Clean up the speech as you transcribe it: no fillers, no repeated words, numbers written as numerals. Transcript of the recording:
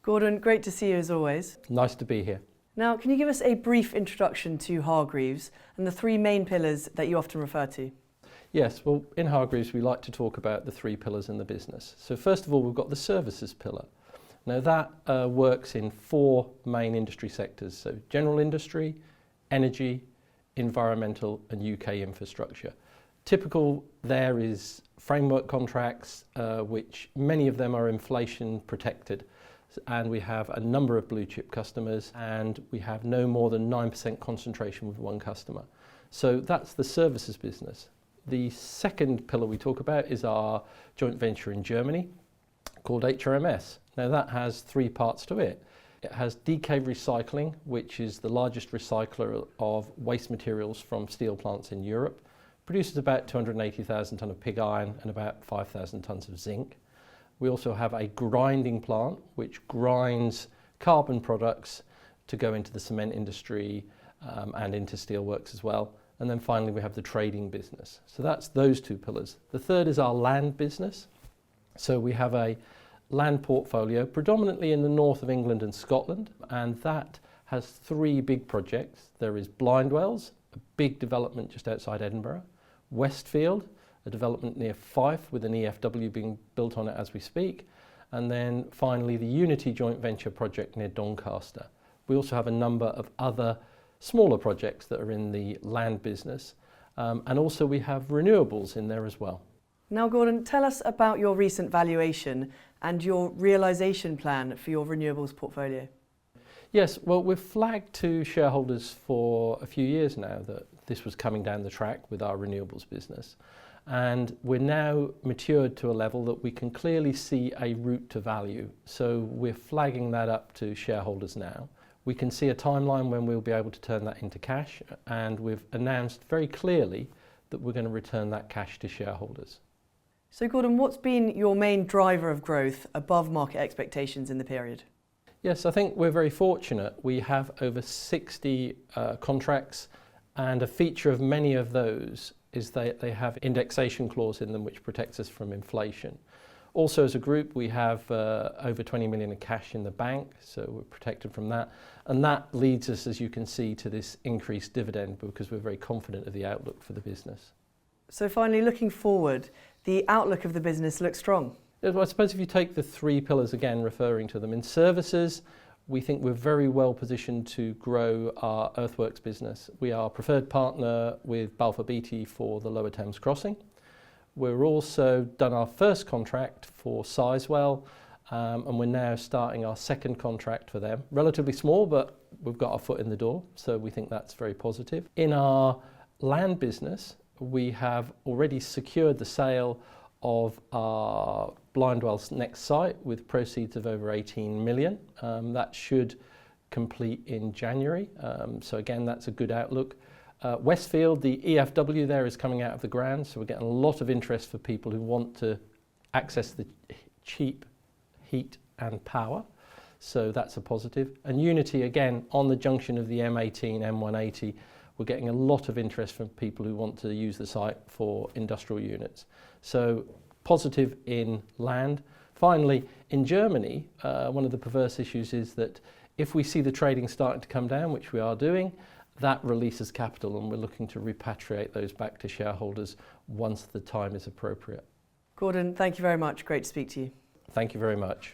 Gordon, great to see you as always. Nice to be here. Now, can you give us a brief introduction to Hargreaves and the three main pillars that you often refer to? Yes, well, in Hargreaves we like to talk about the three pillars in the business. So first of all, we've got the services pillar. Now that works in four main industry sectors, so general industry, energy, environmental and UK infrastructure. Typical there is framework contracts, which many of them are inflation protected, and we have a number of blue chip customers, and we have no more than 9% concentration with one customer. So that's the services business. The second pillar we talk about is our joint venture in Germany called HRMS. Now that has three parts to it. It has DK Recycling, which is the largest recycler of waste materials from steel plants in Europe. Produces about 280,000 tonnes of pig iron and about 5,000 tonnes of zinc. We also have a grinding plant which grinds carbon products to go into the cement industry and into steelworks as well. And then finally we have the trading business. So that's those two pillars. The third is our land business. So we have a land portfolio predominantly in the north of England and Scotland, and that has three big projects. There is Blindwells, a big development just outside Edinburgh, Westfield, a development near Fife with an EFW being built on it as we speak, and then finally the Unity joint venture project near Doncaster. We also have a number of other smaller projects that are in the land business, and also we have renewables in there as well. Now Gordon, tell us about your recent valuation and your realisation plan for your renewables portfolio. Yes, well, we've flagged to shareholders for a few years now that this was coming down the track with our renewables business, and we're now matured to a level that we can clearly see a route to value. So we're flagging that up to shareholders now. We can see a timeline when we'll be able to turn that into cash, and we've announced very clearly that we're going to return that cash to shareholders. So Gordon, what's been your main driver of growth above market expectations in the period? Yes, I think we're very fortunate. We have over 60 contracts, and a feature of many of those is that they have indexation clause in them which protects us from inflation. Also as a group we have over 20 million in cash in the bank, so we're protected from that, and that leads us, as you can see, to this increased dividend because we're very confident of the outlook for the business. So finally, looking forward, the outlook of the business looks strong. Well, I suppose if you take the three pillars again, referring to them, in services, we think we're very well positioned to grow our earthworks business. We are a preferred partner with Balfour Beatty for the Lower Thames Crossing. We're also done our first contract for Sizewell, and we're now starting our second contract for them. Relatively small, but we've got our foot in the door, so we think that's very positive. In our land business, we have already secured the sale of our Blindwells next site with proceeds of over 18 million. That should complete in January, so again that's a good outlook. Westfield, the EFW there is coming out of the ground, so we're getting a lot of interest for people who want to access the cheap heat and power, so that's a positive. And Unity, again, on the junction of the M18, M180, we're getting a lot of interest from people who want to use the site for industrial units. So positive in land. Finally, in Germany, one of the perverse issues is that if we see the trading starting to come down, which we are doing, that releases capital, and we're looking to repatriate those back to shareholders once the time is appropriate. Gordon, thank you very much. Great to speak to you. Thank you very much.